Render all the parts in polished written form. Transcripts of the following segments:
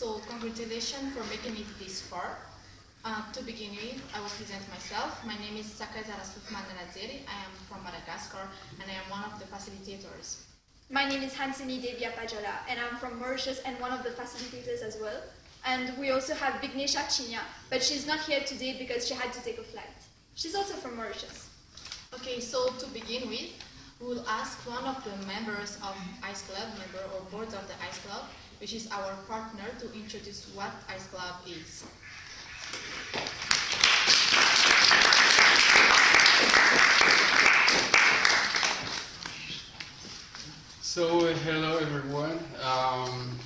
So congratulations for making it this far. To begin with, I will present myself. My name is Sakai Zarasuf Mandanadzeri. I am from Madagascar and I am one of the facilitators. My name is Hansini Devia Pajola and I'm from Mauritius and one of the facilitators as well. And we also have Vignesha Chinya, but she's not here today because she had to take a flight. She's also from Mauritius. Okay, so to begin with, we will ask one of the members of ICE Club, member or board of the ICE Club, which is our partner, to introduce what ICE Club is. So, hello everyone.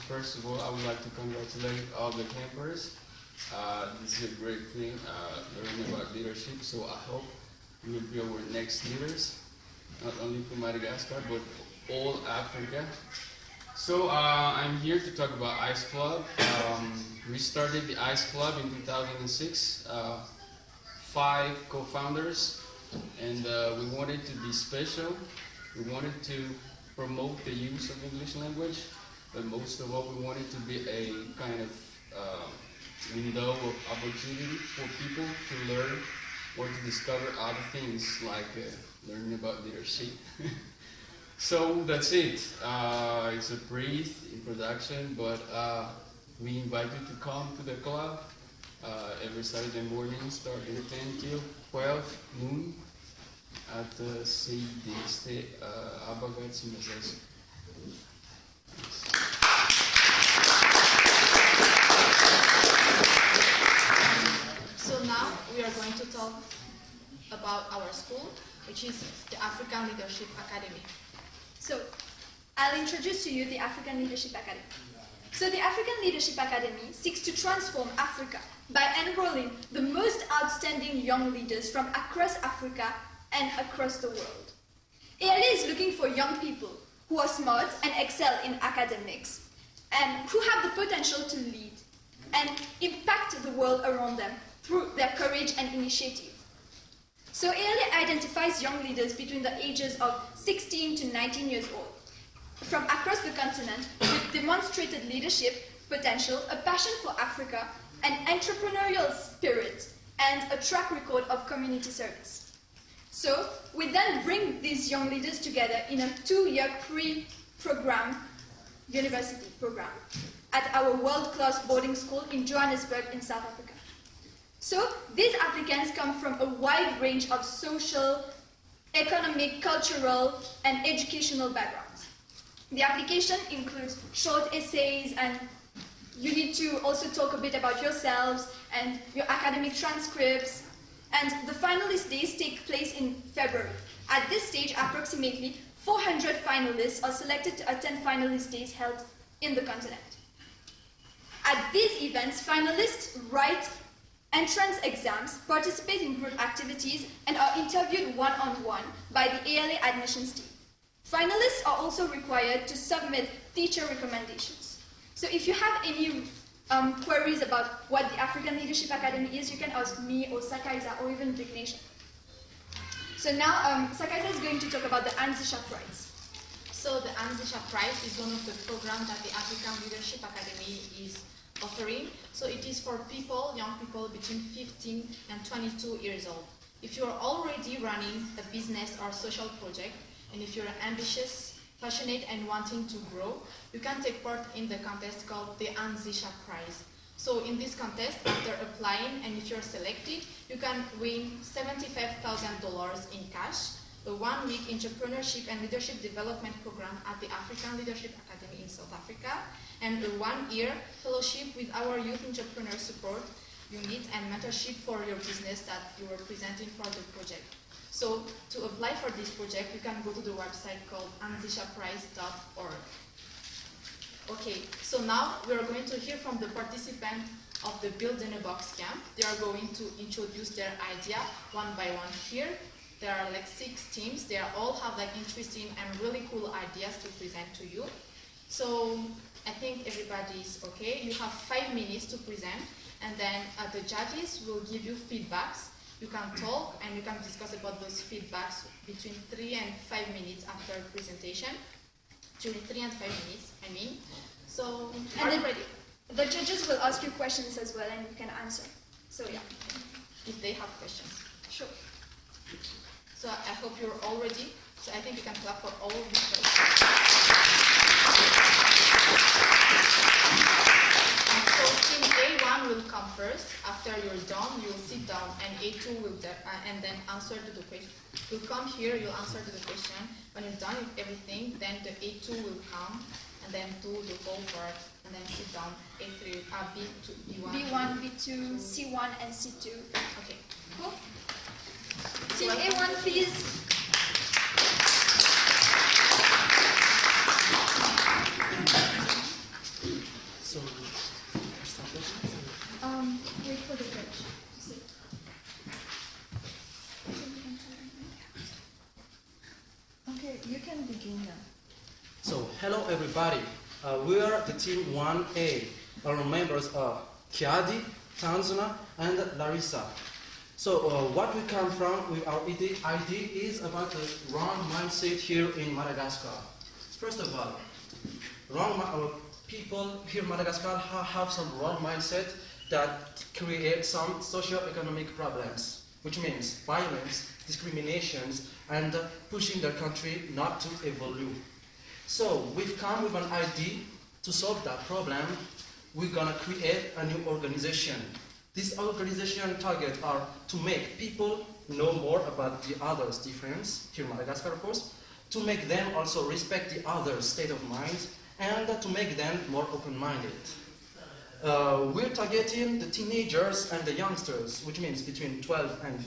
First of all, I would like to congratulate all the campers. This is a great thing, learning about leadership, so I hope you will be our next leaders, not only for Madagascar, but all Africa. So, I'm here to talk about ICE Club. We started the ICE Club in 2006, 5 co-founders, and we wanted to be special. We wanted to promote the use of English language, but most of all, we wanted to be a kind of window of opportunity for people to learn or to discover other things like learning about leadership. So that's it. It's a brief introduction, but we invite you to come to the club every Saturday morning, starting 10 till 12 noon at the CDST Abagat Simazes. So now we are going to talk about our school, which is the African Leadership Academy. So, I'll introduce to you the African Leadership Academy. So the African Leadership Academy seeks to transform Africa by enrolling the most outstanding young leaders from across Africa and across the world. ALA is looking for young people who are smart and excel in academics and who have the potential to lead and impact the world around them through their courage and initiative. So ALA identifies young leaders between the ages of 16 to 19 years old from across the continent with demonstrated leadership, potential, a passion for Africa, an entrepreneurial spirit, and a track record of community service. So we then bring these young leaders together in a 2-year pre-program university program at our world-class boarding school in Johannesburg in South Africa. So these applicants come from a wide range of social, economic, cultural, and educational backgrounds. The application includes short essays, and you need to also talk a bit about yourselves and your academic transcripts. And the finalist days take place in February. At this stage, approximately 400 finalists are selected to attend finalist days held in the continent. At these events, finalists write entrance exams, participate in group activities, and are interviewed one-on-one by the ALA admissions team. Finalists are also required to submit teacher recommendations. So if you have any queries about what the African Leadership Academy is, you can ask me or Sakaiza or even Vignesha. So now Sakaiza is going to talk about the Anzisha Prize. So the Anzisha Prize is one of the programs that the African Leadership Academy is offering. So it is for people, young people between 15 and 22 years old. If you are already running a business or social project, and if you're ambitious, passionate, and wanting to grow, you can take part in the contest called the Anzisha Prize. So in this contest, after applying, and if you're selected, you can win $75,000 in cash, a 1-week entrepreneurship and leadership development program at the African Leadership Academy in South Africa, and a 1-year fellowship with our youth entrepreneur support you need and mentorship for your business that you are presenting for the project. So to apply for this project, you can go to the website called anzishaprize.org. Okay, so now we are going to hear from the participants of the Build in a Box camp. They are going to introduce their idea one by one here. There are like 6 teams. They all have like interesting and really cool ideas to present to you. So I think everybody is okay. You have 5 minutes to present, and then the judges will give you feedbacks. You can talk and you can discuss about those feedbacks between 3 and 5 minutes after presentation. During 3 and 5 minutes, I mean. So, are you ready? The judges will ask you questions as well, and you can answer. So yeah. If they have questions. Sure. So I hope you're all ready. So I think you can clap for all of these questions. So team A1 will come first. After you're done, you will sit down, and A2 will and then answer to the question. You'll come here, you'll answer to the question. When you're done with everything, then the A2 will come and then do the whole part, and then sit down. A3, B1, B1, B2, C1, and C2. Okay. Cool. Team A1, please. So, wait for the judge. See. Okay, you can begin now. so hello everybody. We are the team 1A. Our members are Kiadi, Tanzana, and Larissa. So what we come from with our idea is about the wrong mindset here in Madagascar. First of all, people here in Madagascar have some wrong mindset that create some socio-economic problems, which means violence, discriminations, and pushing their country not to evolve. So we've come with an idea to solve that problem. We're gonna create a new organization. This organization targets are to make people know more about the others' difference, here in Madagascar of course, to make them also respect the other's state of mind, and to make them more open-minded. We're targeting the teenagers and the youngsters, which means between 12 and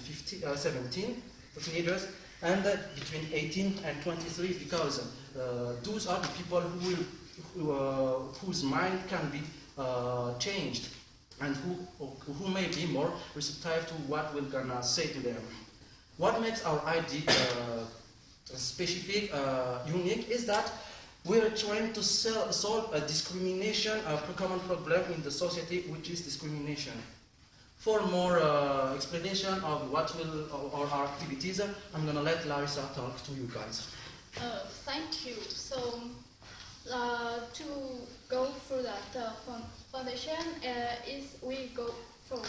17 for teenagers, and between 18 and 23, because those are the people whose mind can be changed, and who may be more receptive to what we're gonna say to them. What makes our idea specific, unique, is that we're trying to solve a discrimination, a common problem in the society, which is discrimination. For more explanation of what our activities, I'm gonna let Larissa talk to you guys. Thank you. So, to go through that foundation is we go for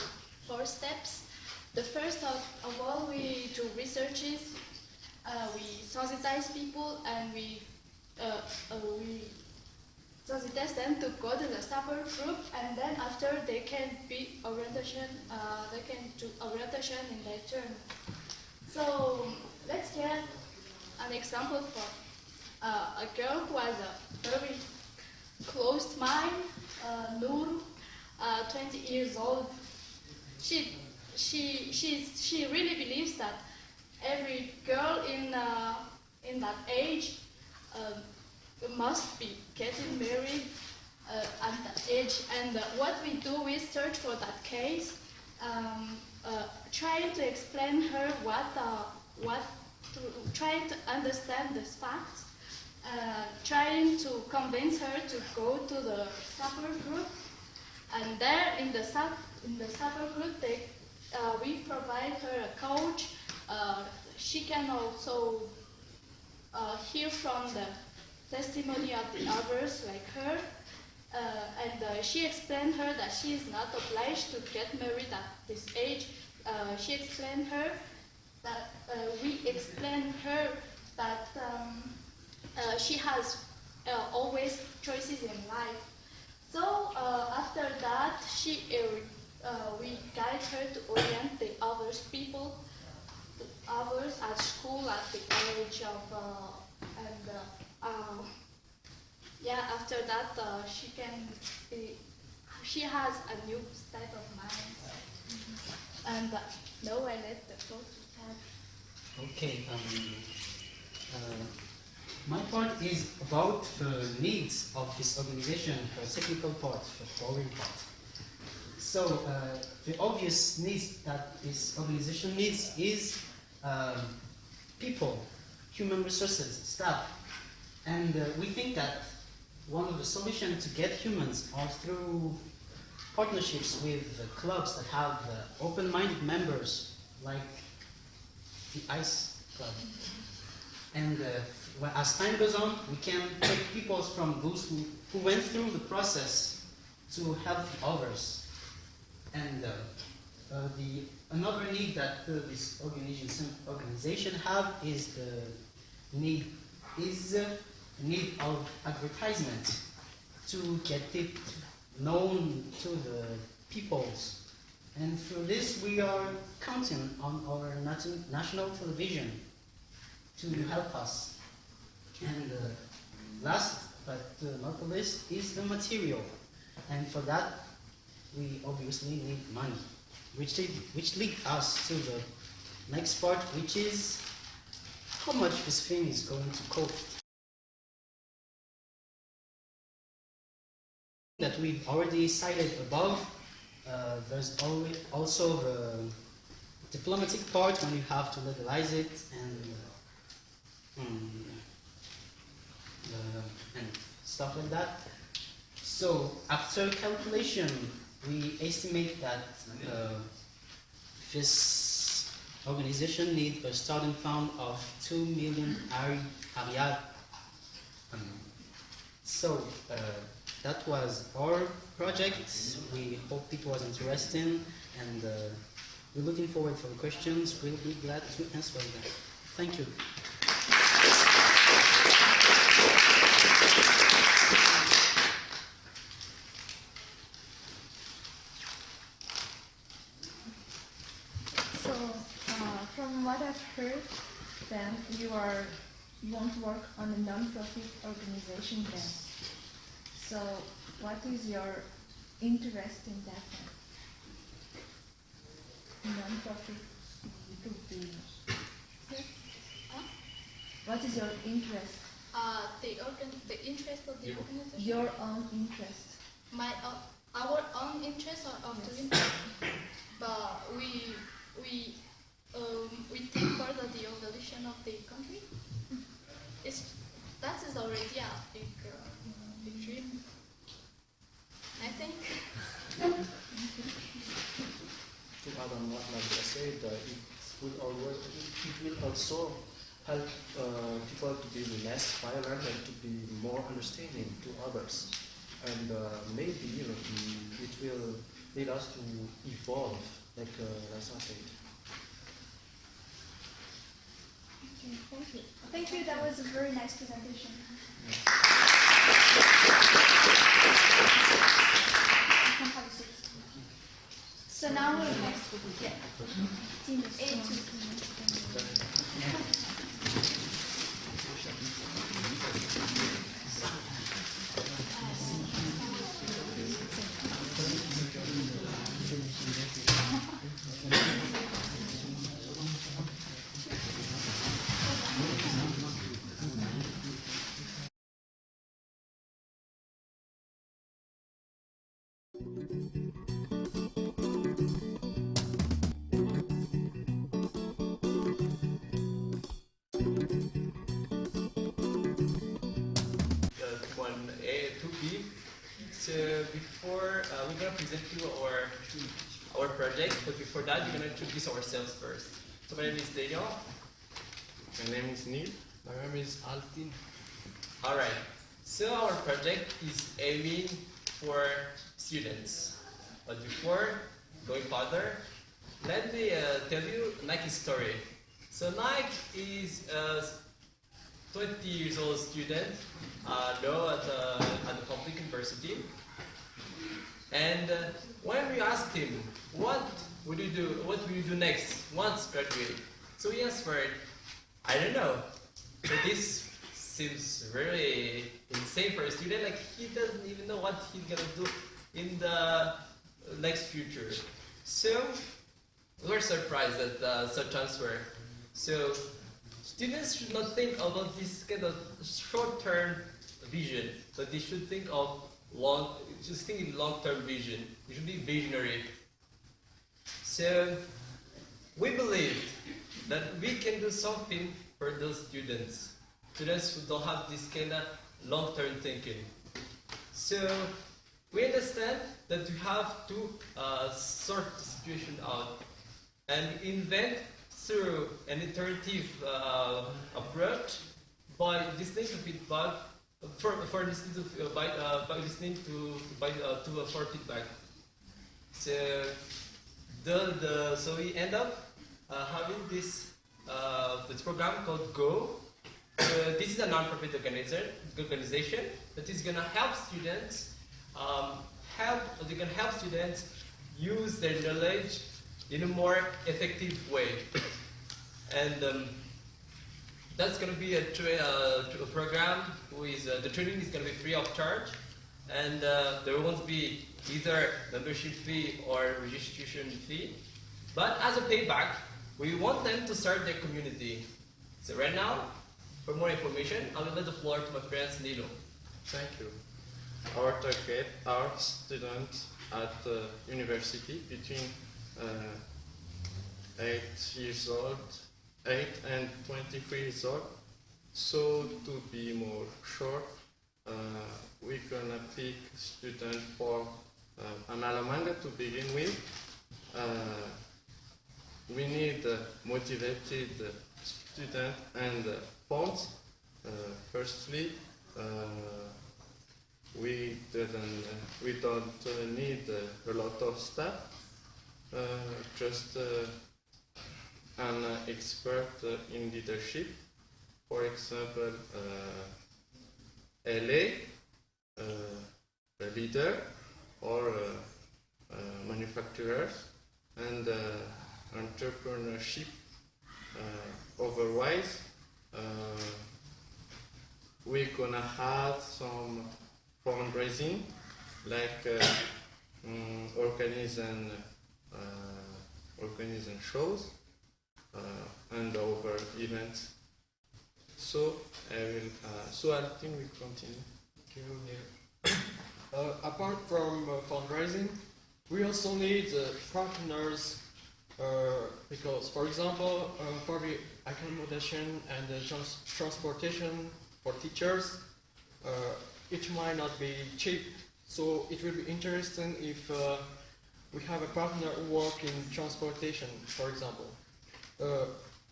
4 steps. The first of all, we do researches. We sensitize people, and we sensitize them to go to the support group, and then after they can be orientation. They can do orientation in their turn. So let's get an example for a girl who has a very closed mind, Noor, 20 years old. She really believes that every girl in that age must be getting married at that age. And what we do is search for that case, trying to explain her trying to understand the facts, trying to convince her to go to the support group. And there in the support group, we provide her a coach. She can also hear from the testimony of the others like her, and she explained her that she is not obliged to get married at this age. She explained her that we explained her that she has always choices in life. So after that, we guide her to orient the others people, the others at school at the age of after that she she has a new state of mind. And now I let the floor to her. Okay. My part is about the needs of this organization, the technical part, the following part. So the obvious needs that this organization needs is people, human resources, staff. And we think that one of the solutions to get humans are through partnerships with clubs that have open-minded members, like the ICE Club. And as time goes on, we can take people from those who went through the process to help others. And another need that this organization have is the need of advertisement to get it known to the peoples. And for this, we are counting on our national television to help us. And last but not the least is the material. And for that, we obviously need money, which leads us to the next part, which is how much this thing is going to cost. That we've already cited above, there's also the diplomatic part when you have to legalize it and stuff like that. So after calculation, we estimate that this organization needs a starting fund of 2 million ariad. So that was our project. We hope people was interested, and we're looking forward for the questions. We'll be glad to answer them. Thank you. So, from what I've heard, then you want to work on a non-profit organization then. So, what is your interest in that then? Non-profit could be. What is your interest? The interest of the organization? Your own interest. Our own interest or of the interest? But we take part of the evolution of the country. That is already a big dream, I think. To add on what Nadia said, it will also help people to be less violent and to be more understanding to others. And maybe it will lead us to evolve, like Rasa said. Okay, thank you. Thank you, that was a very nice presentation. You can have a seat. So now we're next. Yeah. Team A2. Before we're gonna present you our project, but before that we're gonna introduce ourselves first. So my name is Daniel. My name is Neil. My name is Altin. All right. So our project is aiming for students. But before going further, let me tell you Nike's story. So Nike is a 20 years old student now at the public university. And when we asked him, what will you do next once graduate? So he answered, I don't know. So this seems very insane for a student. Like he doesn't even know what he's gonna do in the next future. So we're surprised at such transfer. So students should not think about this kind of short-term vision, but they should think of in long-term vision. We should be visionary. So we believe that we can do something for those students who don't have this kind of long-term thinking. So we understand that we have to sort the situation out and invent through an iterative approach by listening to feedback, for listening to by listening to for feedback. So so we end up having this program called Go. This is a non-profit organization that is going to help students use their knowledge in a more effective way. And that's going to be a program the training is going to be free of charge, and there won't be either membership fee or registration fee. But as a payback, we want them to start their community. So right now, for more information, I will let the floor to my friend Nilo. Thank you. Our target are students at university between 8 and 23 years old. So to be more short, we're gonna pick students for Analamanga to begin with. We need motivated students and funds. Firstly, we don't need a lot of staff. Just an expert in leadership. For example, LA, a leader, or manufacturers, and entrepreneurship. Otherwise, we're gonna have some fundraising, like organizing shows and other events. So I think we continue. Apart from fundraising, we also need partners because, for example, for the accommodation and the transportation for teachers, it might not be cheap. So it will be interesting if we have a partner who works in transportation, for example.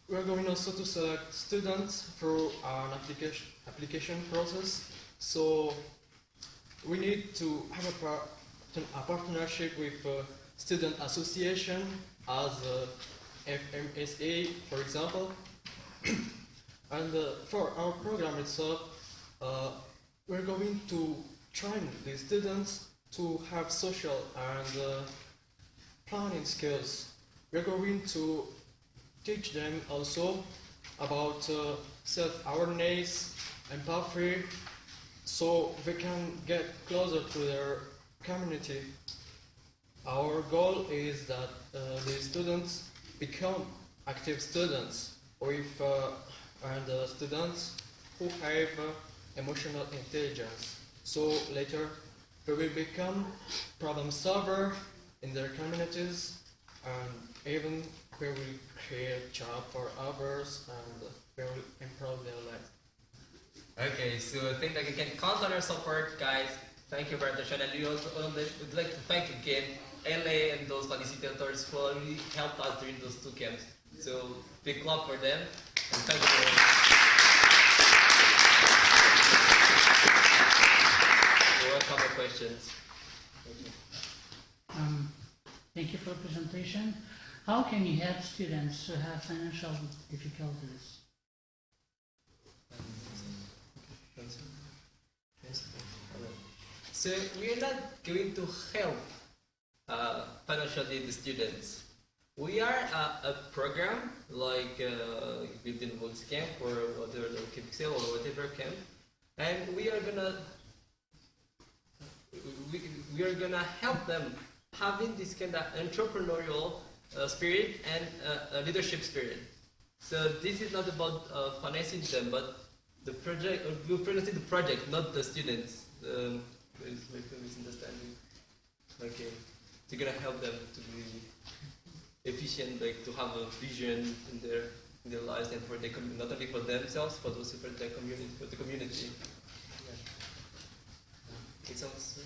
We are going also to select students through an application process. So we need to have a partnership with student association as FMSA, for example. And for our program itself, we're going to train the students to have social and planning skills. We're going to teach them also about self-awareness, empathy, so they can get closer to their community. Our goal is that the students become active students with and students who have emotional intelligence. So later they will become problem solver in their communities, and even they will create job for others, and they will improve their life. Okay, so I think that you can count on our support, guys. Thank you for the attention, and we also would like to thank again LA and those facilitators who really helped us during those 2 camps. So big clap for them, and thank you very much. We welcome the questions. Thank you for the presentation. How can you help students who have financial difficulties? So we are not going to help financially the students. We are a program like Built-in Voice Camp or whatever the camp or whatever camp, and we we are gonna help them having this kind of entrepreneurial spirit and leadership spirit. So this is not about financing them, but the project. We're presenting the project, not the students. There's a misunderstanding. Okay, we're gonna help them to be efficient, like to have a vision in their lives and for their not only for themselves but also for their community, for the community. Yeah. It sounds.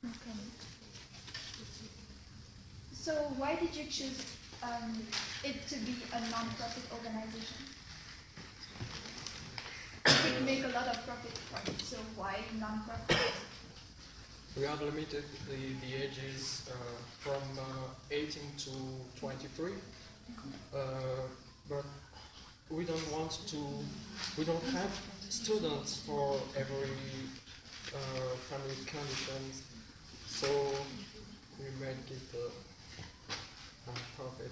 Okay. So why did you choose it to be a non-profit organization? You could make a lot of profit from it, so why non-profit? We have limited the ages from 18 to 23, but we don't have students for every family conditions, so we make it a profit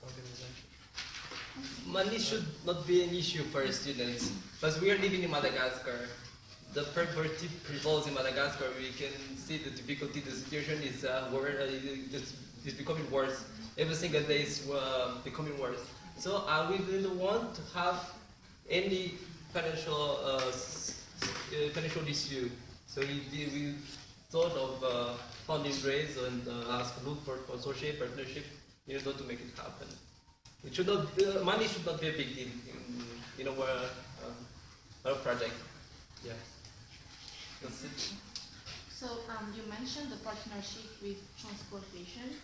organization. Money should not be an issue for students, because we are living in Madagascar. The poverty prevails in Madagascar. We can see the difficulty. The situation is it's becoming worse. Every single day is becoming worse. So we didn't want to have any financial issue. So we thought of fundraise and look for associate partnership in order to make it happen. It should not. Money should not be a big deal in our project. Yeah. That's it. So you mentioned the partnership with transportation.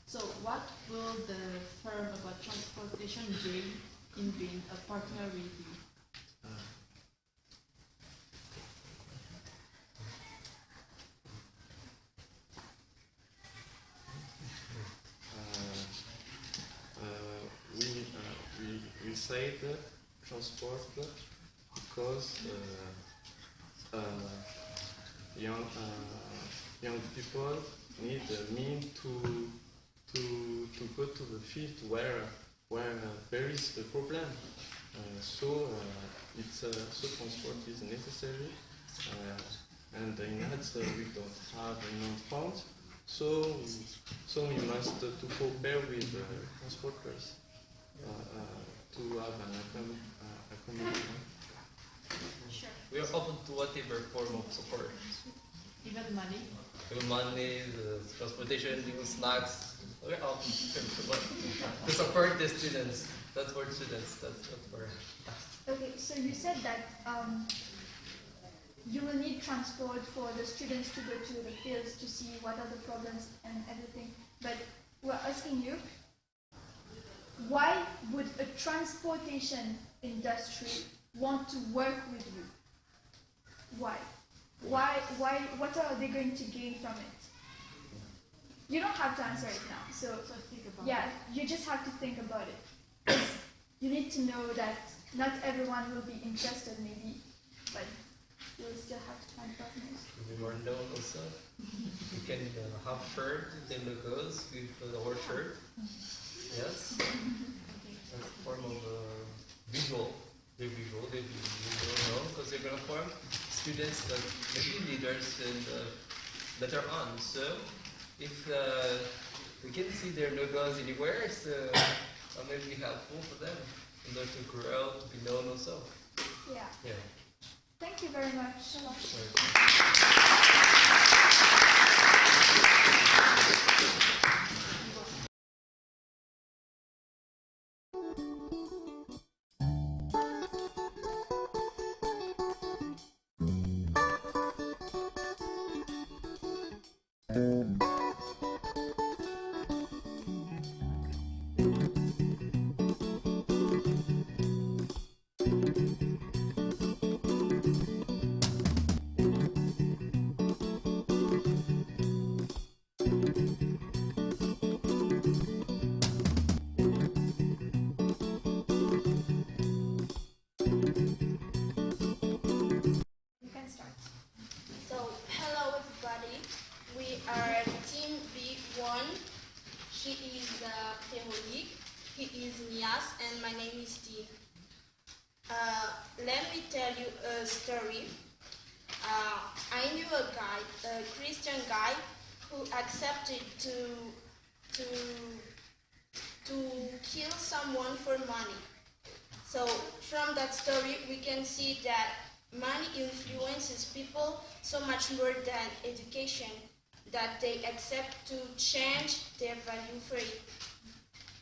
So what will the firm about transportation gain in being a partner with you? We say that transport because young people need a means to go to the field where there is the problem. So transport is necessary, and in that we don't have enough funds. So we must to cooperate with transporters to have an accommodation. Sure. We are open to whatever form of support. Even money? Even money, the transportation, even snacks. We are open to support the students. That's for students. That's for. Okay, so you said that you will need transport for the students to go to the fields to see what are the problems and everything. But we're asking you, why would a transportation industry want to work with you? Why? What are they going to gain from it? You don't have to answer it now. So think about yeah, you just have to think about it. 'Cause you need to know that not everyone will be interested maybe, but you'll still have to find partners. To be more known also. You can have shirt, then logos with our shirt. Yes. As a form of visual. They're visual, because they're going to form students that maybe leaders and later on. So if we can see their logos anywhere, so it may be helpful for them in order to grow, to be known also. Yeah. Yeah. Thank you very much. You can start. So, hello everybody. We are Team B1. She is Veronique, he is Nias, and my name is Dean. Let me tell you a story. I knew a guy, a Christian guy, who accepted to kill someone for money. So from that story, we can see that money influences people so much more than education, that they accept to change their value for it.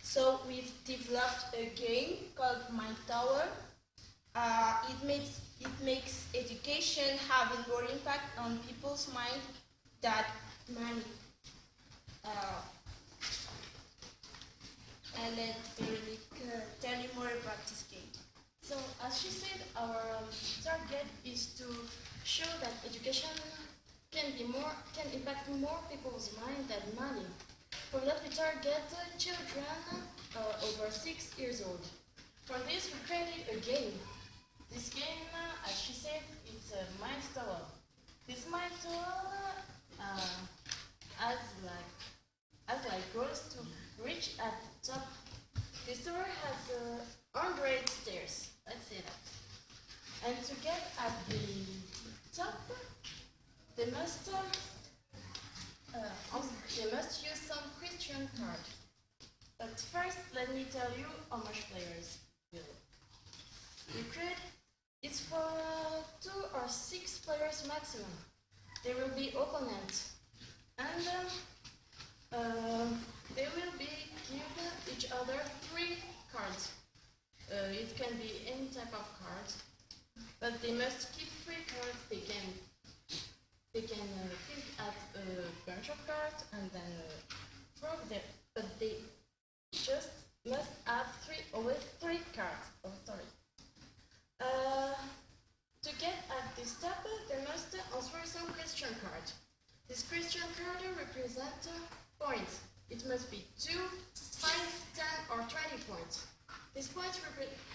So we've developed a game called Mind Tower. It makes education having more impact on people's mind than money. And let Veronique tell you more about this game. So, as she said, our target is to show that education can impact more people's mind than money. For that, we target children over 6 years old. For this, we created a game. This game, as she said, it's a Mind Tower. This Mind Tower has goals to reach at the top. This tower has 100 stairs. Let's say that. And to get at the top, they must use some Christian card. But first, let me tell you how much players will. We create it's for 2 or 6 players maximum. There will be opponents, and they will be given each other 3 cards. It can be any type of card, but they must keep 3 cards. They can think at a bunch of cards and then throw them, but they just must have always 3 cards. Oh, sorry. To get at this top, they must answer some Christian card. This Christian card represents points. It must be 2, 5, 10, or 20 points. These points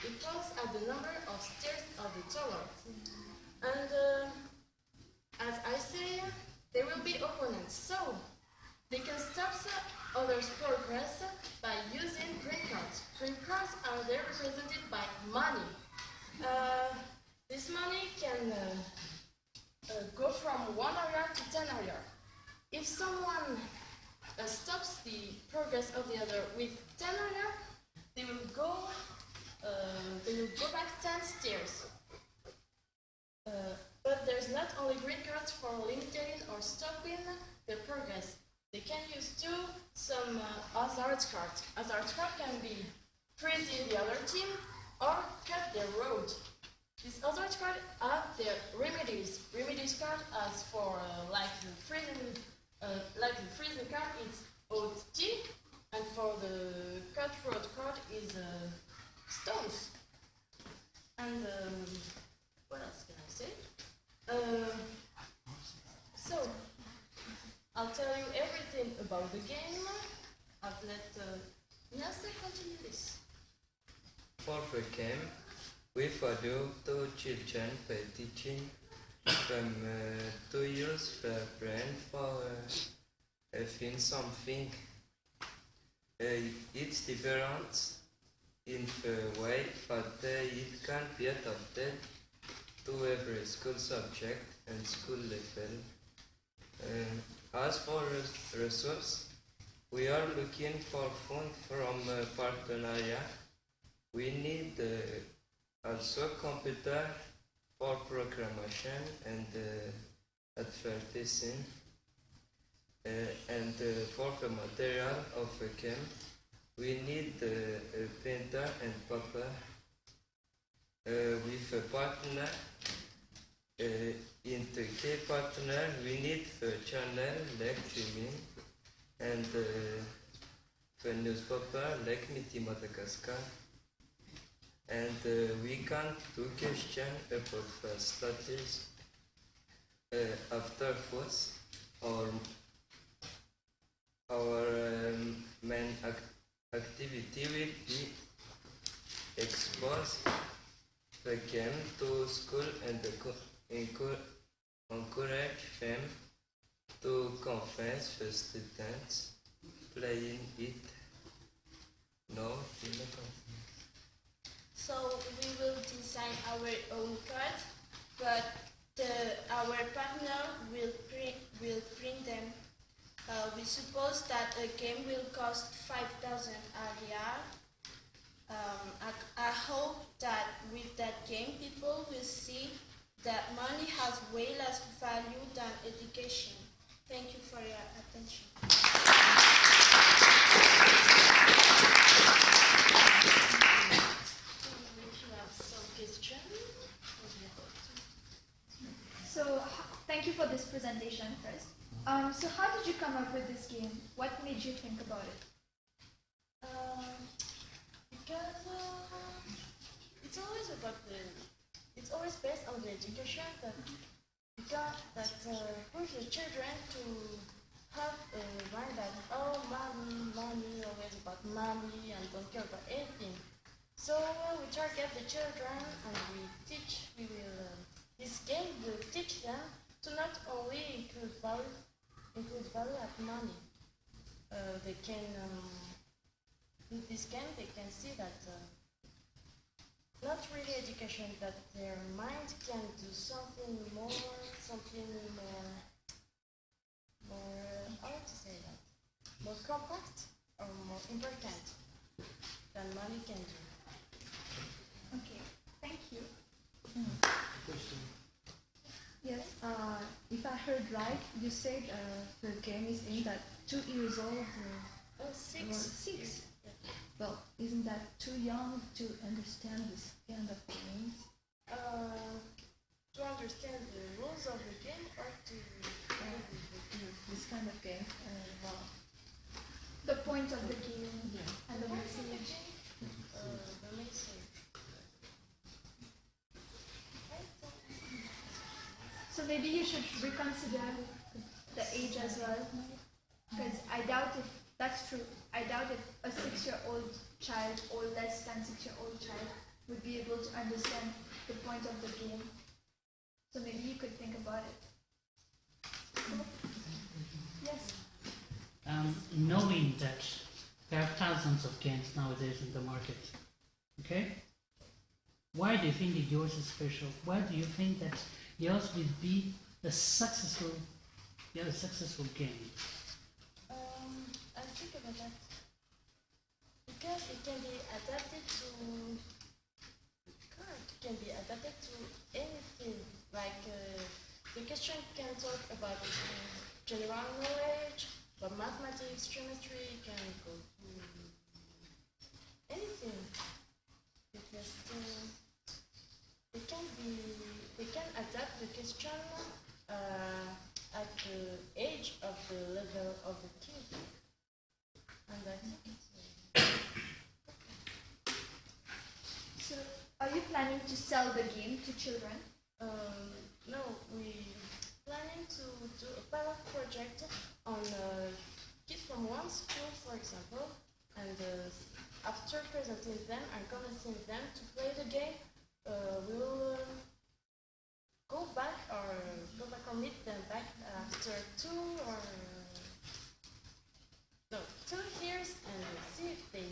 equals at the number of stairs of the tower. And as I say, there will be opponents, so they can stop others' progress by using green cards. Green cards are there represented by money. This money can go from 1 area to 10 area. If someone stops the progress of the other with 10 area, they will go back 10 stairs. But there's not only green cards for limiting or stopping their progress. They can use too some hazard cards. Hazard card can be freezing the other team or cut their road. These hazard cards have their remedies. Remedies card as for like the freezing card is OT, and for the cut road card is stones. And what else can I say? So I'll tell you everything about the game. I'll let Nasa continue this. For the game, we follow 2 children by teaching from 2 years per brain for having something. It's different in the way that it can be adapted to every school subject and school level. As for resources, we are looking for funds from partenariat. We need also computer for programmation and advertising, and for the material of the game, we need a printer and paper. With a partner, in the key partner, we need the channel like Jimmy and the newspaper like Midi Madagascar. And we can do questions about the studies after first, or our main activity will be expose the game to school and encourage them to convince the students playing it. No, So we will design our own cards, but our partner will print them. We suppose that a game will cost 5,000 RDR. I hope that with that game, people will see that money has way less value than education. Thank you for your attention. So, thank you for this presentation first. So how did you come up with this game? What made you think about it? Because it's always based on the education that push the children to have a mind that money, always about money and don't care about anything. So we target the children and this game will teach them to not only include value at money. They can, with this game, they can see that not really education, that their mind can do something more, how to say that, more compact or more important than money can do. Okay, thank you. Question. Yes, if I heard right, you said the game is aimed at 2 years old. Six. Or 6. Well, isn't that too young to understand this kind of games? To understand the rules of the game or to This kind of games, well, The point of the game and the point of message. the message. So maybe you should reconsider the age as well, because I doubt if that's true. I doubt if a 6-year-old child or less than 6-year-old child would be able to understand the point of the game. So maybe you could think about it. Yes. Knowing that there are thousands of games nowadays in the market, okay? Why do you think that yours is special? Why do you think that yours will be a successful game? I think about that because it can be adapted to anything. Like the question can talk about general knowledge, but mathematics, chemistry can go to anything. Because they can adapt the question at the age of the level of the kid. And I think it's So are you planning to sell the game to children? no, we planning to do a pilot project on kids from one school, for example, and after presenting them and convincing them to play the game, we'll go back or meet them back after 2 years and see if they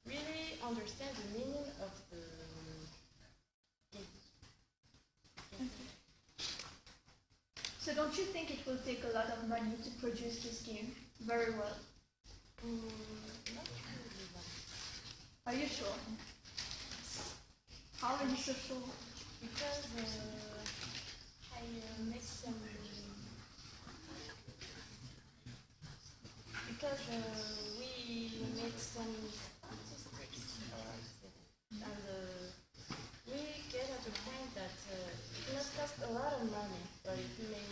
really understand the meaning of the game. So don't you think it will take a lot of money to produce this game very well? Not really well. Are you sure? How are you so sure? Because I make some. Because we made some statistics, and we get at the point that it must cost a lot of money, but it may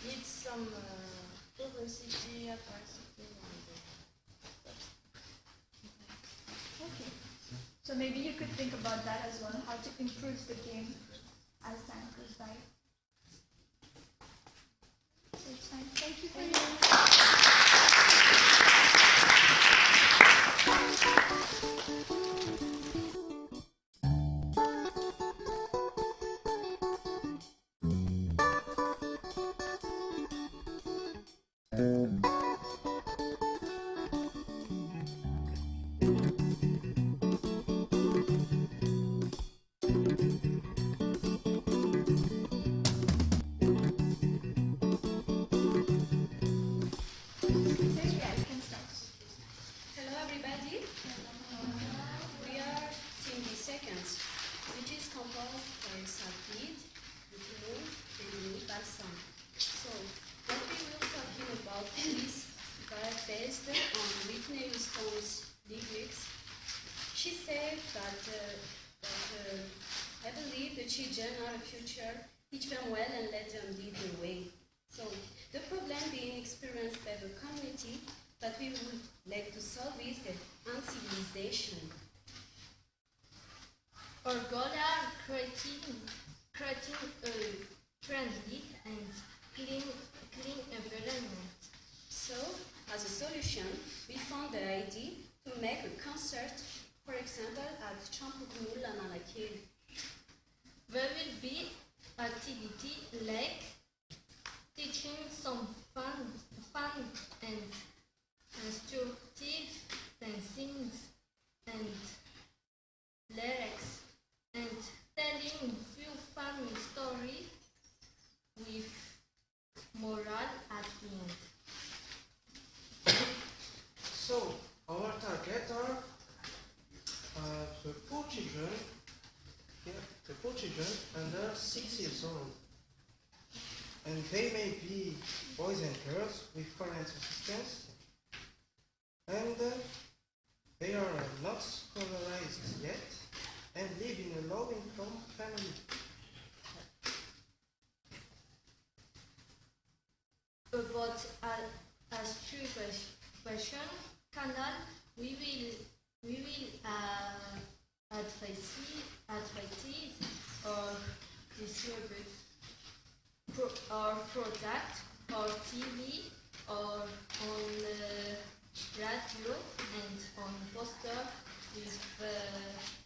need some publicity, adversity, Okay. So maybe you could think about that as well, how to improve the game as time goes by. So it's fine. Thank you for your songs lyrics. She said that I believe the children are the future, teach them well and let them lead the way. So the problem being experienced by the community that we would like to solve is the uncivilization. Our goal are creating a friendly and clean environment. So, as a solution, we found the idea to make a concert, for example, at Champoukoul and Alakir. There will be activity like teaching some fun and instructive dancing and lyrics and telling few funny stories with moral at the end. So, our target are the poor children, under 6 years old. And they may be boys and girls with parents' assistance, and they are not scholarized yet and live in a low-income family. About question canal, we will advertise or distribute our product or TV or on radio and on poster with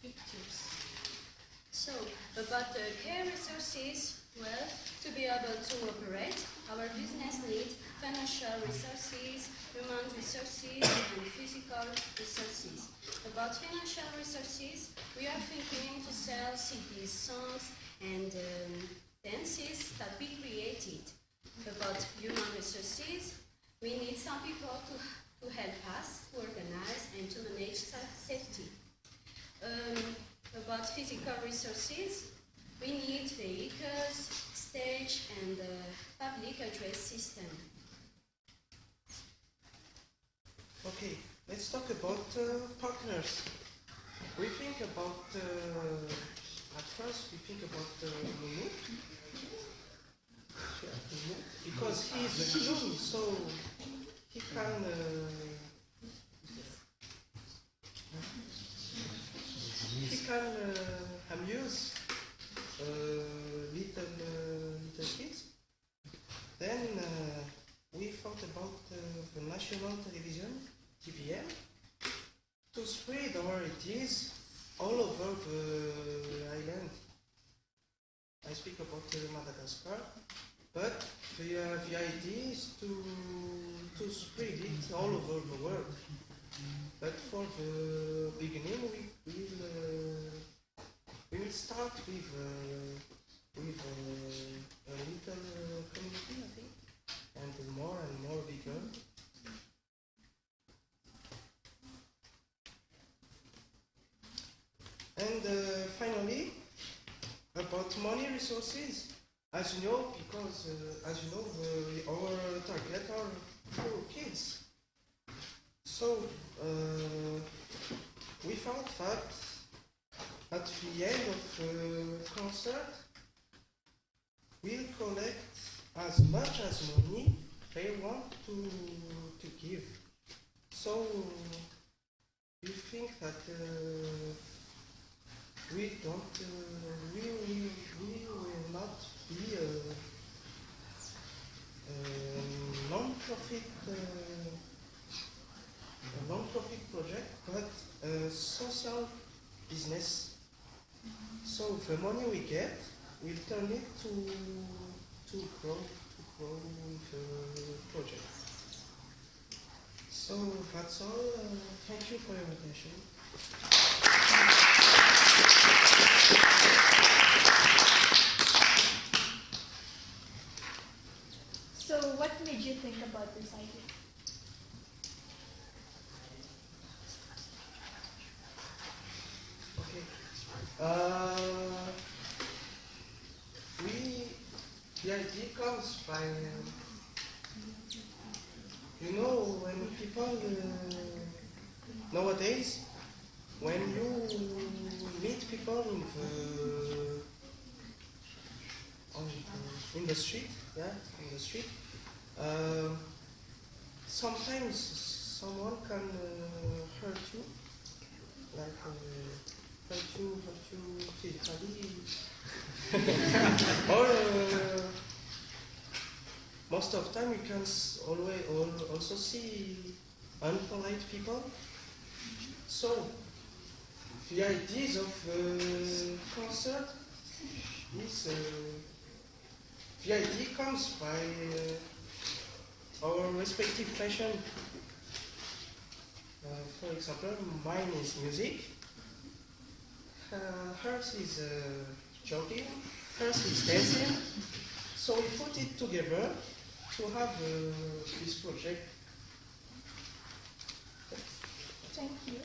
pictures. So, about the care resources, well, to be able to operate, our business needs financial resources, human resources, and physical resources. About financial resources, we are thinking to sell CDs, songs, and dances that we created. About human resources, we need some people to help us to organize and to manage safety. About physical resources, we need vehicles, stage, and public address system. Okay, let's talk about partners. We think about, at first we think about Moumout, because he is a clown, so he can amuse little kids. Then we thought about the national television, TVM, to spread our ideas all over the island. I speak about Madagascar, but the idea is to spread it all over the world. But for the beginning, we will start with a little community, I think, and more bigger. And finally, about money resources, as you know, because our target are poor kids. So we found that at the end of the concert, we'll collect as much as money they want to give. So you think that we will not be a non-profit project, but a social business. So the money we get, we'll turn it to grow the project. So that's all. Thank you for your attention. So what made you think about this idea? The idea comes by, when people nowadays, when you meet people in the street, sometimes someone can hurt you, like hurt you physically, or most of the time you can also see unpolite people. So the ideas of concert is the idea comes by our respective passion. For example, mine is music, hers is jogging, hers is dancing. So we put it together to have this project. Thank you.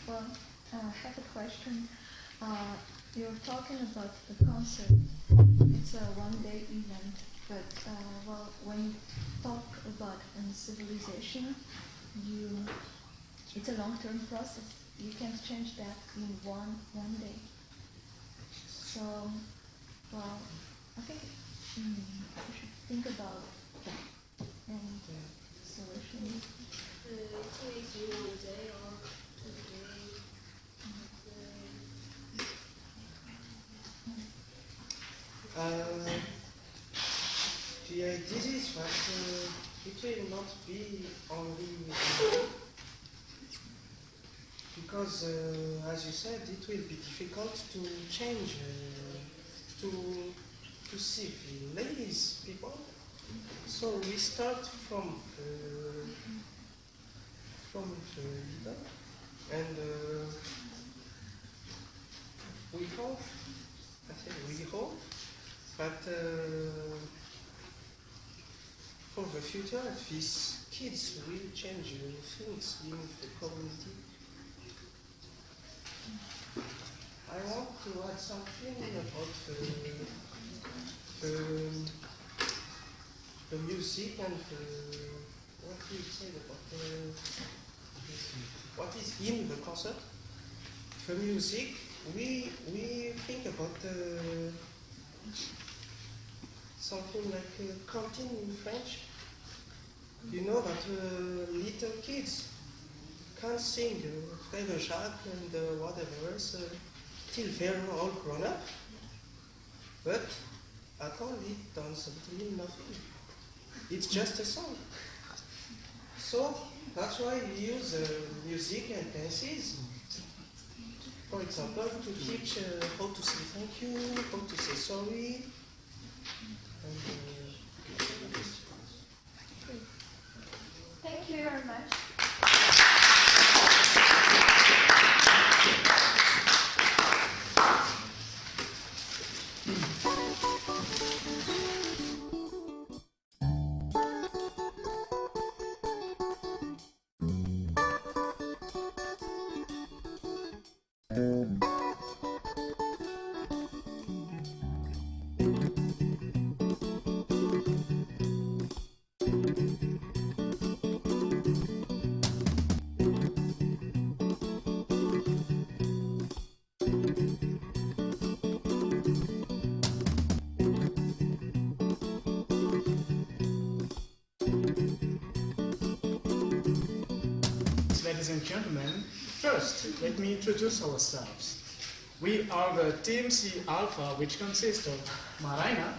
Well, I have a question. You're talking about the concert. It's a one-day event, but well, when you talk about civilization, it's a long-term process. You can't change that in one day. So, well, I think we should think about that and solutions. It takes you 1 day or 2 days. The idea is that it will not be only because, as you said, it will be difficult to change, to civilize people. So we start from the leader, and we hope that for the future, these kids will change things in the community. I want to add something about the music and what do you say about what is in the concert. The music, we think about something like canting in French. You know that little kids can sing Frère Jacques and whatever else till they're all grown up, but at all it doesn't mean nothing. It's just a song. So that's why we use music and dances. For example, to teach how to say thank you, how to say sorry. And, thank you very much. Ladies and gentlemen, first, let me introduce ourselves. We are the Team C Alpha, which consists of Maraina,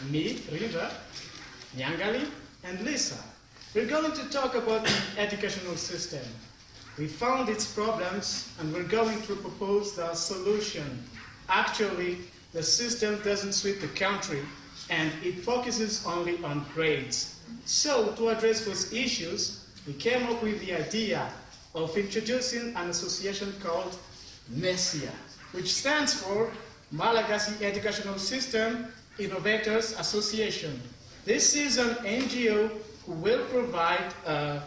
me, Rinja, Nyangali, and Lisa. We're going to talk about the educational system. We found its problems, and we're going to propose the solution. Actually, the system doesn't suit the country, and it focuses only on grades. So, to address those issues, we came up with the idea of introducing an association called MESSIA, which stands for Malagasy Educational System Innovators Association. This is an NGO who will provide a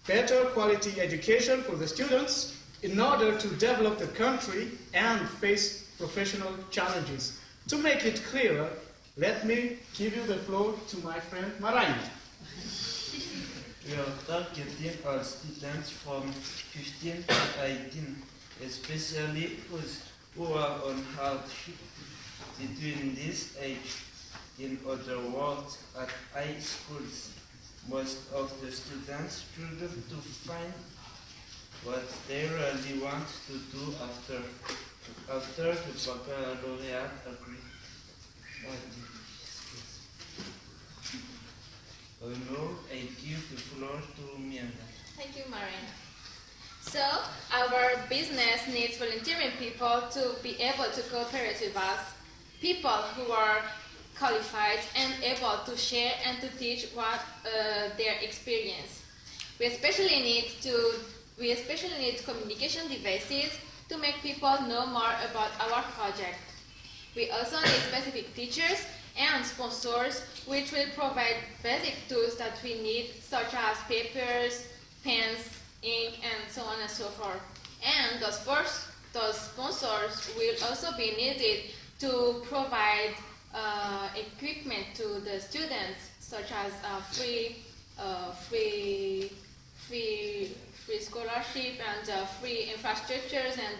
better quality education for the students in order to develop the country and face professional challenges. To make it clearer, let me give you the floor to my friend Maraina. are targeting all students from 15 to 18, especially those who are on hardship between this age. In other words, at high schools, most of the students struggle to find what they really want to do after the baccalaureate degree. Now I give the floor to Mirna. Thank you, Marina. So, our business needs volunteering people to be able to cooperate with us, people who are qualified and able to share and to teach what their experience. We especially need communication devices to make people know more about our project. We also need specific teachers and sponsors which will provide basic tools that we need, such as papers, pens, ink, and so on and so forth. And those sponsors will also be needed to provide equipment to the students, such as free scholarship and free infrastructures and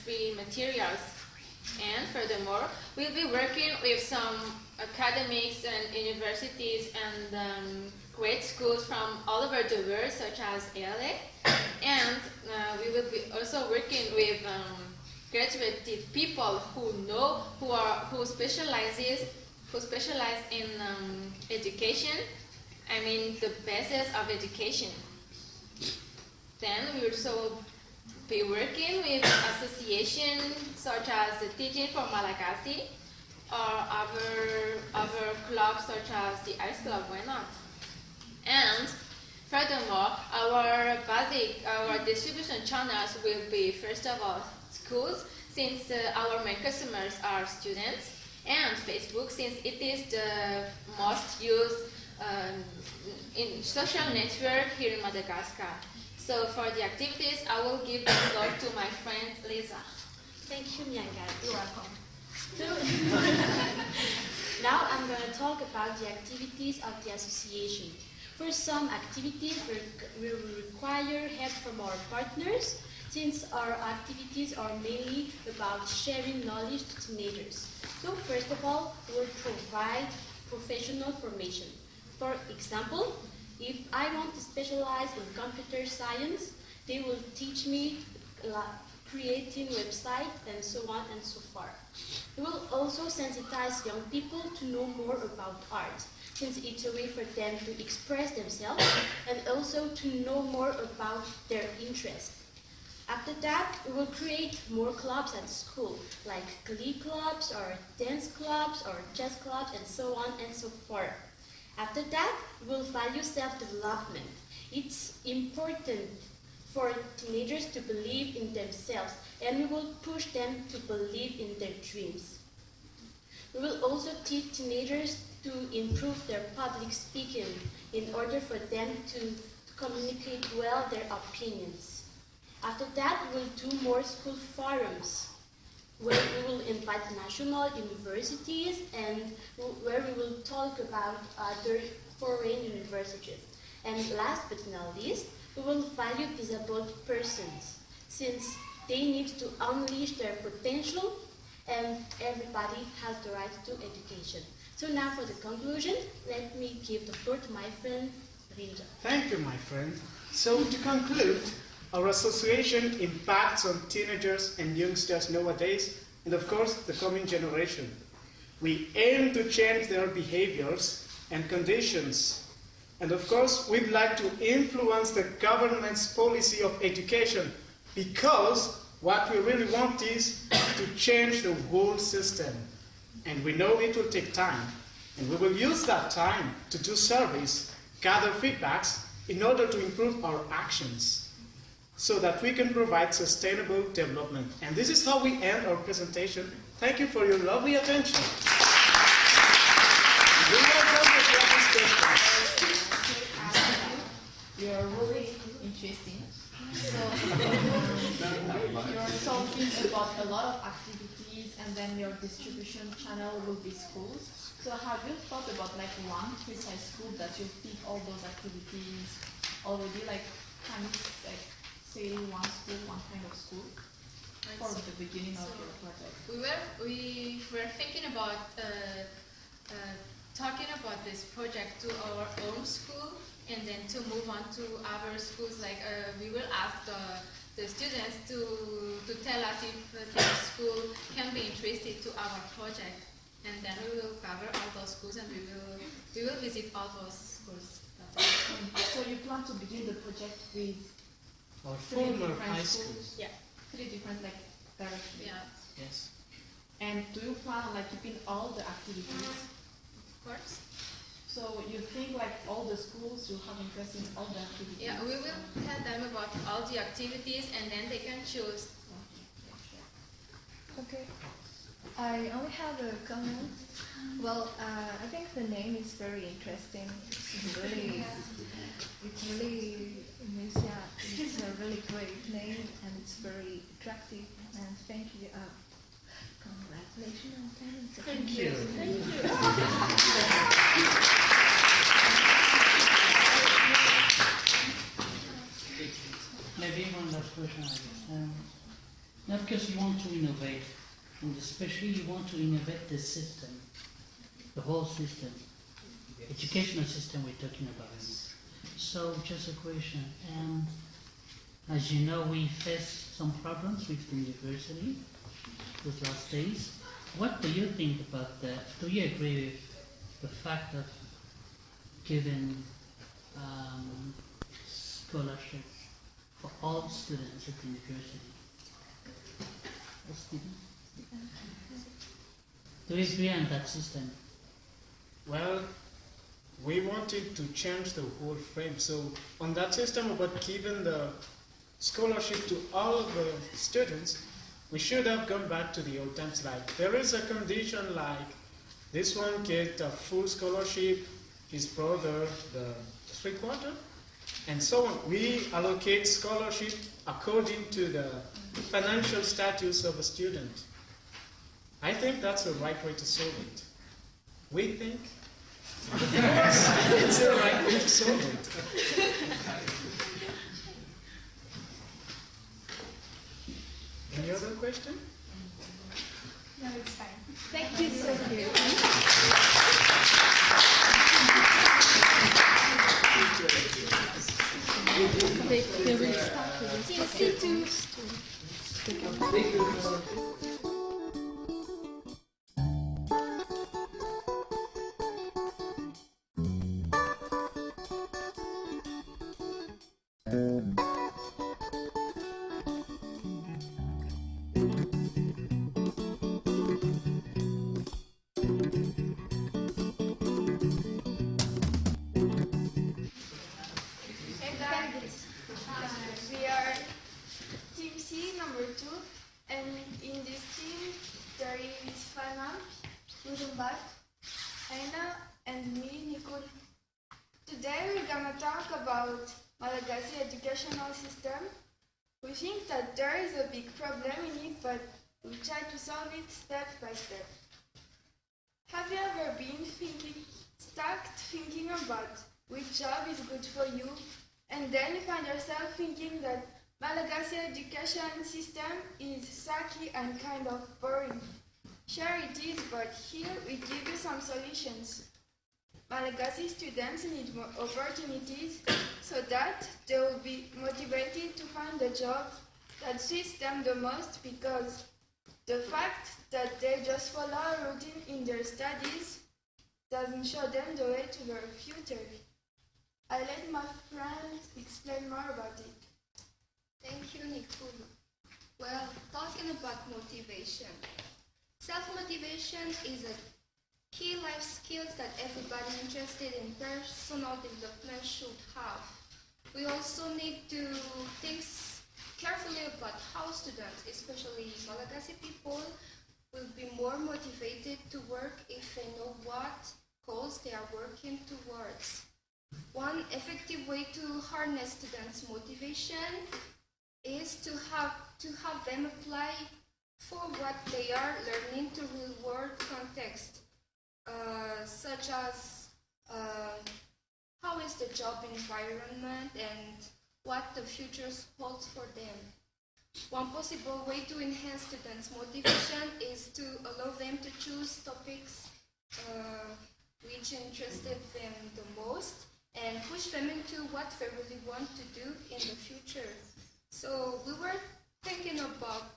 free materials. And furthermore, we'll be working with some academics and universities and grade schools from all over the world, such as ALA. And we will be also working with graduated people who specialize in education. I mean, the basis of education. Then we will also be working with associations such as the Teaching for Malagasy or other clubs such as the Ice Club, why not? And furthermore, our distribution channels will be, first of all, schools, since our main customers are students, and Facebook, since it is the most used in social network here in Madagascar. So for the activities, I will give the floor to my friend Lisa. Thank you, Nyanga. You're welcome. So, now I'm going to talk about the activities of the association. For some activities, we will require help from our partners, since our activities are mainly about sharing knowledge to teenagers. So first of all, we will provide professional formation. For example, if I want to specialize in computer science, they will teach me creating websites and so on and so forth. We will also sensitize young people to know more about art, since it's a way for them to express themselves and also to know more about their interests. After that, we will create more clubs at school, like glee clubs or dance clubs or jazz clubs and so on and so forth. After that, we will value self-development. It's important for teenagers to believe in themselves, and we will push them to believe in their dreams. We will also teach teenagers to improve their public speaking in order for them to communicate well their opinions. After that, we'll do more school forums, where we will invite national universities and where we will talk about other foreign universities. And last but not least, we will value disabled persons, since they need to unleash their potential and everybody has the right to education. So now for the conclusion, let me give the floor to my friend, Rinja. Thank you, my friend. So to conclude, our association impacts on teenagers and youngsters nowadays, and of course, the coming generation. We aim to change their behaviors and conditions. And of course, we'd like to influence the government's policy of education, because what we really want is to change the whole system. And we know it will take time. And we will use that time to do surveys, gather feedbacks, in order to improve our actions, so that we can provide sustainable development. And this is how we end our presentation. Thank you for your lovely attention. You're really interesting. So you're talking about a lot of activities, and then your distribution channel will be schools. So have you thought about like one precise school that you think all those activities already, like can you like say one school, one kind of school for the beginning of your project? We were thinking about talking about this project to our own school, and then to move on to other schools. Like we will ask the students to tell us if their school can be interested to our project, and then we will cover all those schools, and we will visit all those schools. So you plan to begin the project with Or three former different high schools? schools. Yeah. 3 different like directions. Yeah. Yes. And do you plan on like keeping all the activities? Of course. So you think like all the schools you have interest in all the activities? Yeah, we will tell them about all the activities, and then they can choose. Okay. I only have a comment. Well, I think the name is very interesting. It's really, Indonesia. It's a really great name and it's very attractive. And thank you. Congratulations on attendance. Thank you. Thank you. Maybe one last question, I guess. Not because you want to innovate, and especially you want to innovate the system, the whole system, educational system we're talking about. So just a question, as you know, we faced some problems with the university those last days. What do you think about that? Do you agree with the fact of giving scholarships for all students at the university? Do you agree on that system? Well, we wanted to change the whole frame. So on that system about giving the scholarship to all the students, we should have gone back to the old times. Like there is a condition like this one get a full scholarship, his brother the 3/4, and so on. We allocate scholarship according to the financial status of a student. I think that's the right way to solve it. We think it's the right way to solve it. Any other question? No, it's fine. Thank you so Hey guys, we are Team C number 2, and in this team there is Fana, Gurumbak, Aina, and me, Nicole. Today we're gonna talk about Malagasy educational system. We think that there is a big problem in it, but we try to solve it step by step. Have you ever been stuck thinking about which job is good for you, and then you find yourself thinking that Malagasy education system is sucky and kind of boring? Sure it is, but here we give you some solutions. Malagasy students need more opportunities so that they will be motivated to find the job that suits them the most, because the fact that they just follow a routine in their studies doesn't show them the way to their future. I let my friends explain more about it. Thank you, Nicole. Well, talking about motivation. Self-motivation is a key life skill that everybody interested in personal development should have. We also need to think carefully about how students, especially Malagasy people, will be more motivated to work if they know what goals they are working towards. One effective way to harness students' motivation is to have them apply for what they are learning to real-world context. such as how is the job environment and what the future holds for them. One possible way to enhance students' motivation is to allow them to choose topics which interested them the most and push them into what they really want to do in the future. So we were thinking about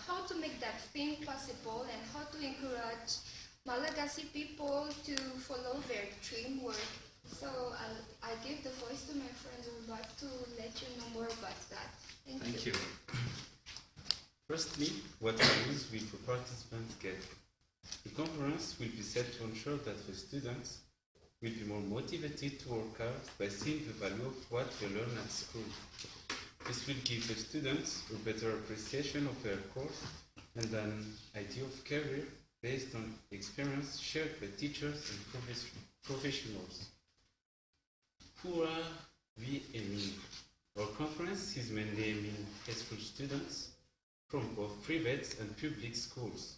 how to make that thing possible and how to encourage Malagasy people to follow their dream work. So I give the voice to my friends who would like to let you know more about that. Thank you. Firstly, what values will the participants get? The conference will be set to ensure that the students will be more motivated to work hard by seeing the value of what they learn at school. This will give the students a better appreciation of their course and an idea of career based on experience shared by teachers and professionals. Who are we aiming? Our conference is mainly aiming high school students from both private and public schools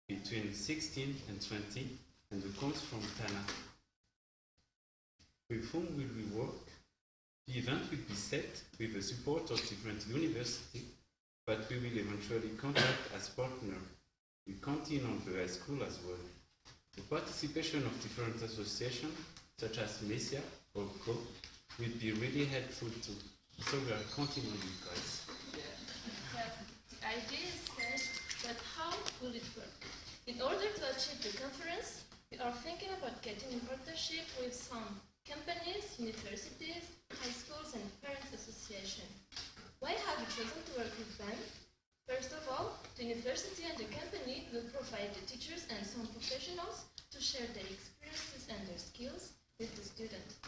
between 16 and 20 and who comes from Tana. With whom will we work? The event will be set with the support of different universities, but we will eventually contact as partner. We count in on the high school as well. The participation of different associations, such as MESIA or CO, will be really helpful too. So we are counting on you guys. The idea is set, but how will it work? In order to achieve the conference, we are thinking about getting in partnership with some companies, universities, high schools, and parents associations. Why have we chosen to work with them? First of all, the university and the company will provide the teachers and some professionals to share their experiences and their skills with the students.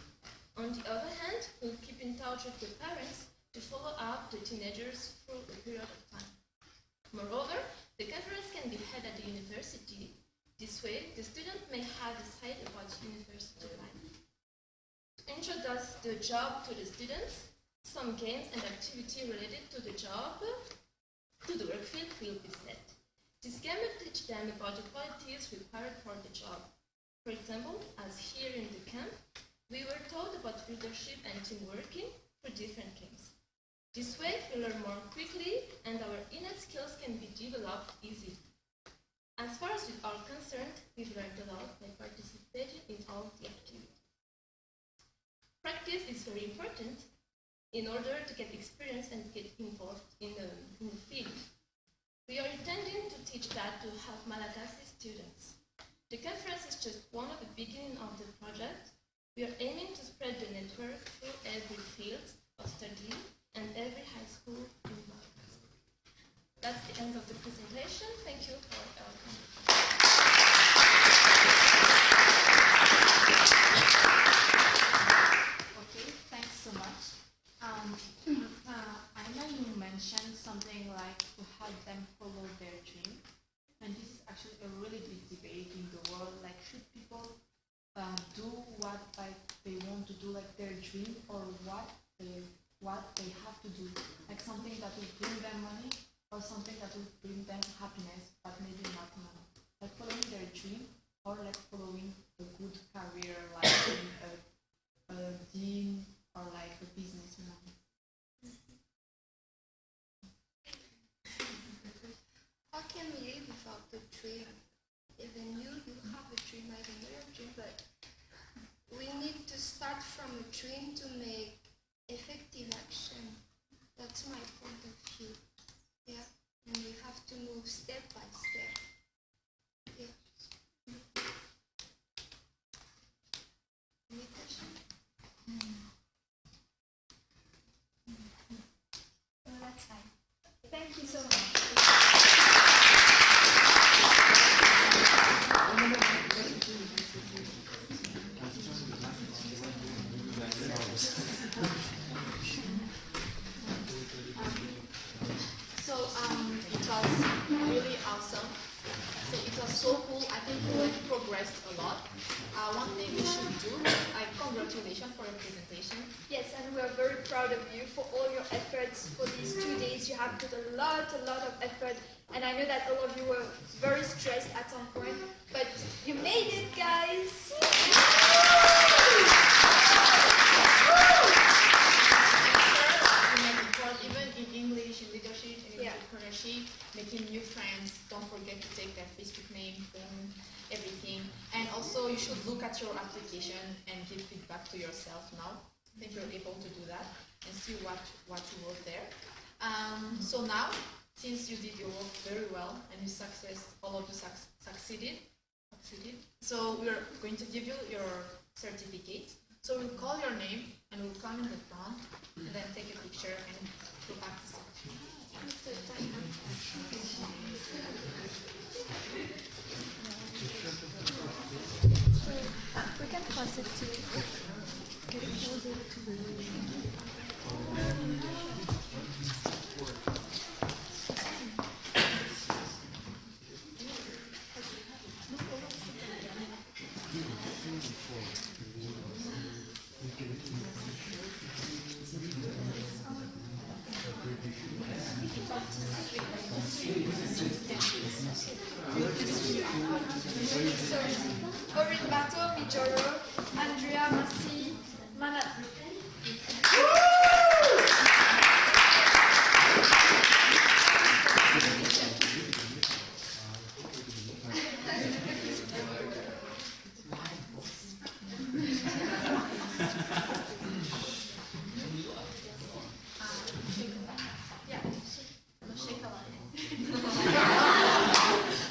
On the other hand, we'll keep in touch with the parents to follow up the teenagers through a period of time. Moreover, the conference can be held at the university. This way, the student may have a sight about university life. To introduce the job to the students, some games and activity related to the job, to the work field will be set. This game will teach them about the qualities required for the job. For example, as here in the camp, we were taught about leadership and team working for different games. This way, we learn more quickly and our innate skills can be developed easily. As far as we are concerned, we've learned a lot by participating in all the activities. Practice is very important in order to get experience and get involved in the field. We are intending to teach that to help Malagasy students. The conference is just one of the beginning of the project. We are aiming to spread the network through every field of study and every high school in Malagasy. That's the end of the presentation. Thank you for coming. Okay, thanks so much. I know you mentioned something like to help them follow their dream, and this is actually a really big debate in the world. Like, should people do what they want to do, like their dream, or what they have to do, like something that will bring them money, or something that will bring them happiness, but maybe not money, like following their dream, or like following a good career, like being a dean or like a businessman. How can we live without a dream? Even you have a dream, I don't know your dream, but we need to start from a dream to make effective action. That's my point of view. Yeah, and we have to move step by step. Yeah. Any question? Well, that's fine. Thank you so much. It was really awesome. So it was so cool. I think we really progressed a lot. One thing we should do, congratulations for your presentation. Yes, and we're are very proud of you for all your efforts for these 2 days. You have put a lot of effort, and I know that all of you were very stressed at some point, but you made it, guys. Even in English, in leadership, in entrepreneurship, making new friends. Don't forget to take their Facebook name, phone, everything. And also, you should look at your application and give feedback to yourself now. I think you're able to do that and see what you wrote there. So now, since you did your work very well and all of you succeeded. So we're going to give you your certificate. So we'll call your name and we'll come in the front and then take a picture and go back to section. We can pass it to get it closer to the Orin Bato, Mijoro, Andrea Massi, Manat.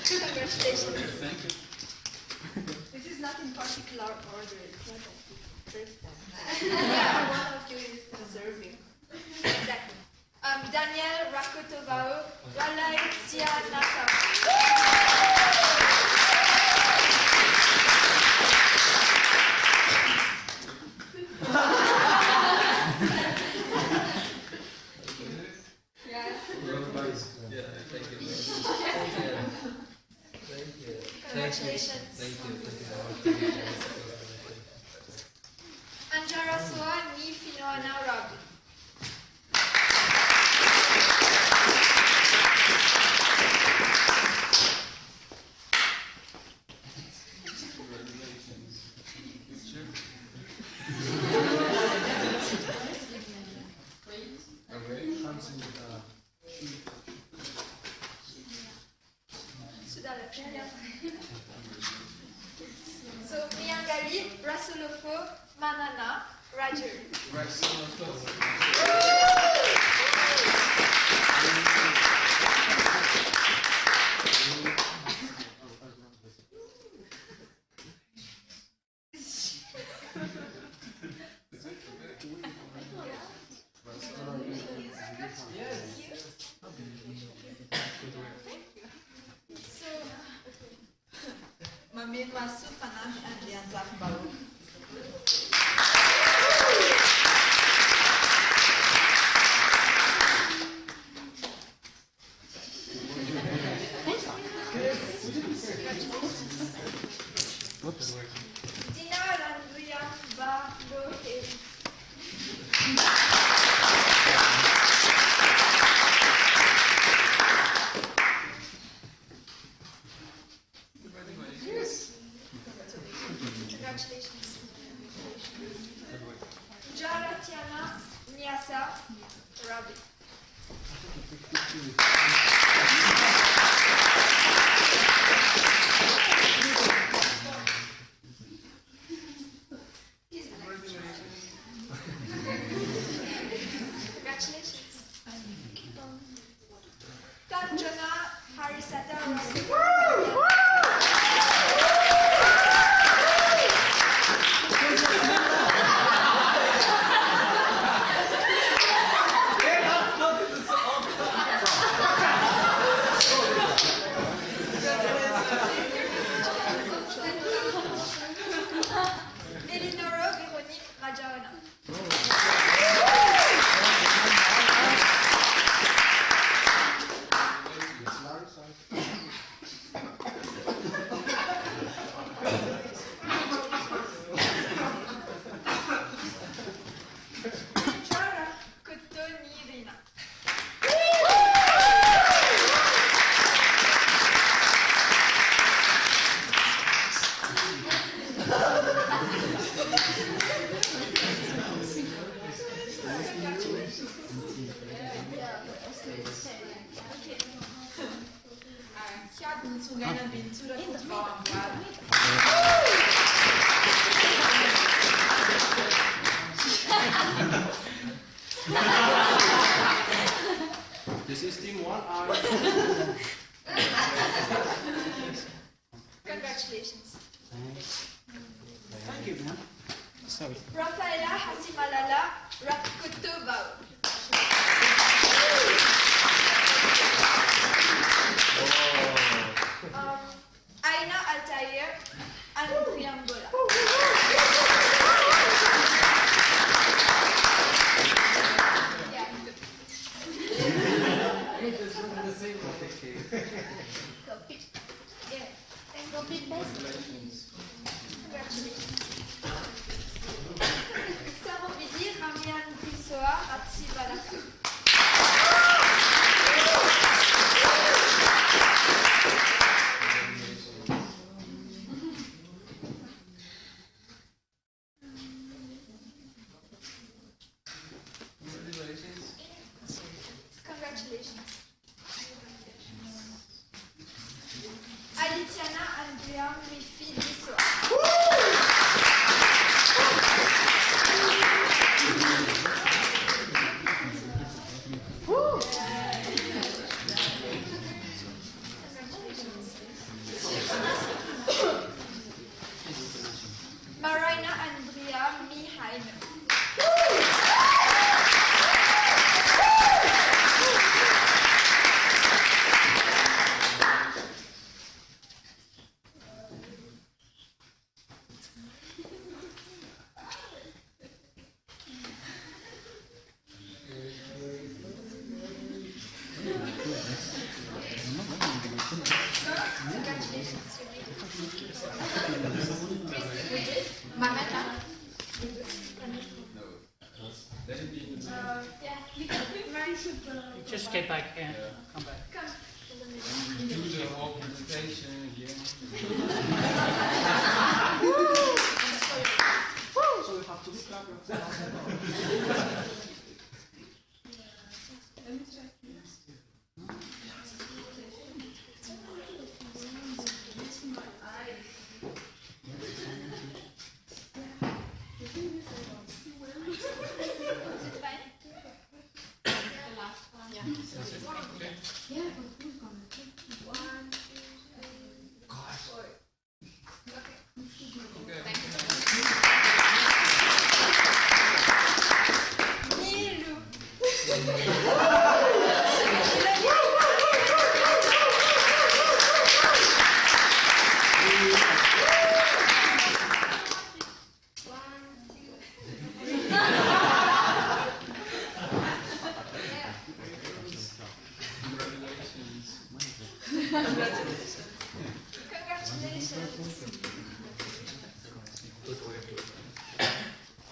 Congratulations. Thank you. This is not in particular order, it's not the first time. Yeah, one of you is deserving. Exactly. Daniel Rakotovao, Alexia Naka. Congratulations. Thank you. Anjara Soa, Ni Finoana Rabi. So, Niangali, Rasolofo, Manana, Roger. Mamir Masu Panash and Lianzak Baru. Dina Randria Barohe. Congratulations. Jaratiana Nyasa Rabi. Congratulations. Tanjana Harisata Rabi. Tungana Bintura Kutwangwala. This is team 1. Congratulations. Thank you, man. Sorry. Rafaela Hasimalala Rakutubau. Aina Altair and Triangola. Sarobidi Ramian Pisoa Atsibalaka. Congratulations. Alitiana Andrea Mifi Bisoa. Marina Andrea Mihaino. Mameta? Just get back here. Come back. Do the whole presentation again. So we have to clap.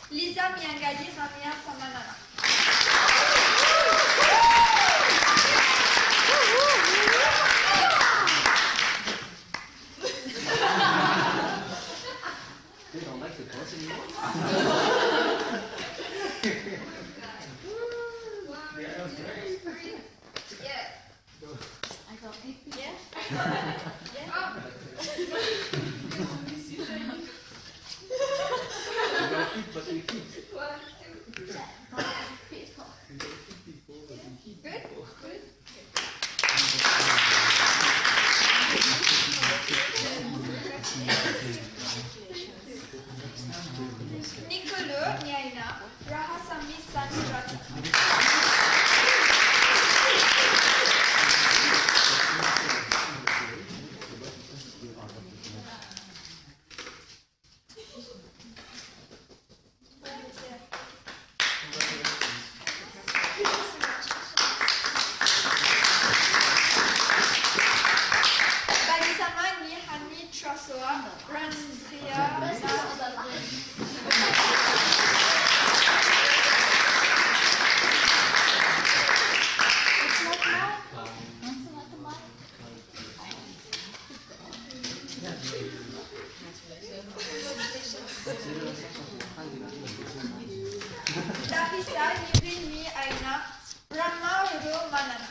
Lisa Miangali Ramia Samanana. They don't like the boss anymore? Yeah. I got 8 people. Yeah. But we keep. 1, 2, 3. Good? Good. Nicolo Niaina Rahasami Sanirata. Balisamani Hani Trasoa Randria Davisa Yivini Aina Rama Ro Manana.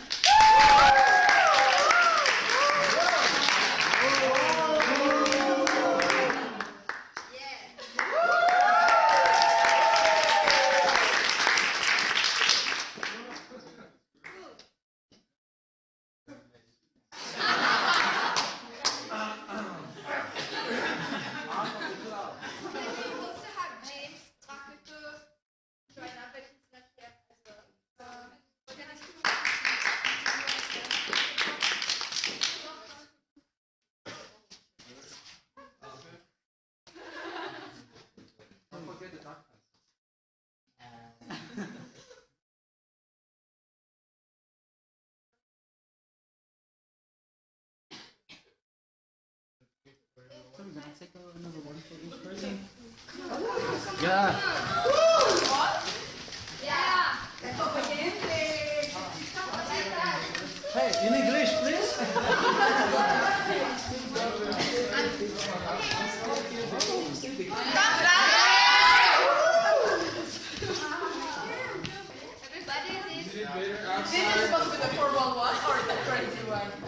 Can I take another one for each person? Yeah. Hey, in English, please. This is supposed to be the formal one or the crazy one?